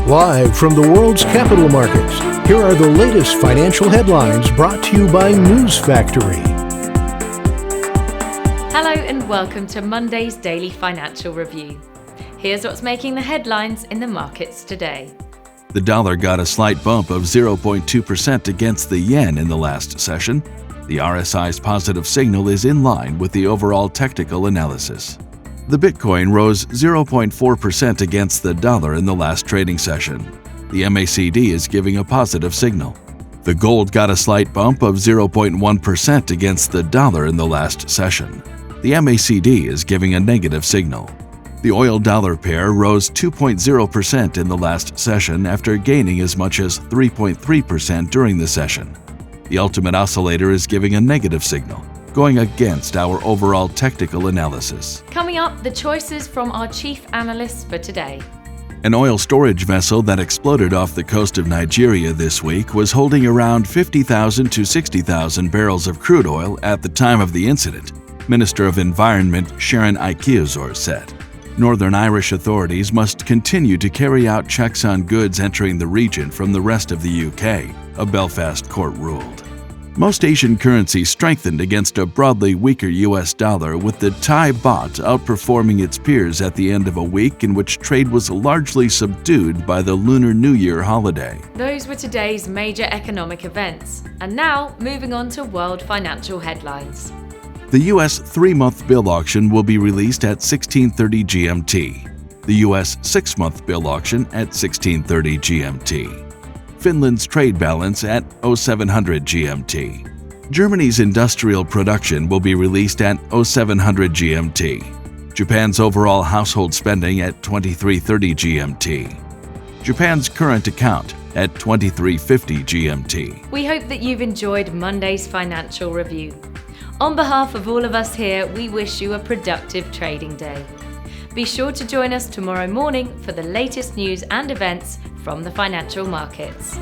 Live from the world's capital markets, here are the latest financial headlines brought to you by News Factory. Hello and welcome to Monday's Daily Financial Review. Here's what's making the headlines in the markets today. The dollar got a slight bump of 0.2% against the yen in the last session. The RSI's positive signal is in line with the overall technical analysis. The Bitcoin rose 0.4% against the dollar in the last trading session. The MACD is giving a positive signal. The gold got a slight bump of 0.1% against the dollar in the last session. The MACD is giving a negative signal. The oil-dollar pair rose 2.0% in the last session after gaining as much as 3.3% during the session. The ultimate oscillator is giving a negative signal, going against our overall technical analysis. Coming up, the choices from our chief analysts for today. An oil storage vessel that exploded off the coast of Nigeria this week was holding around 50,000 to 60,000 barrels of crude oil at the time of the incident, Minister of Environment Sharon Ikehuzor said. Northern Irish authorities must continue to carry out checks on goods entering the region from the rest of the UK, a Belfast court ruled. Most Asian currencies strengthened against a broadly weaker US dollar, with the Thai baht outperforming its peers at the end of a week in which trade was largely subdued by the Lunar New Year holiday. Those were today's major economic events. And now, moving on to world financial headlines. The US 3-month bill auction will be released at 16:30 GMT. The US 6-month bill auction at 16:30 GMT. Finland's trade balance at 0700 GMT. Germany's industrial production will be released at 0700 GMT. Japan's overall household spending at 2330 GMT. Japan's current account at 2350 GMT. We hope that you've enjoyed Monday's financial review. On behalf of all of us here, we wish you a productive trading day. Be sure to join us tomorrow morning for the latest news and events from the financial markets.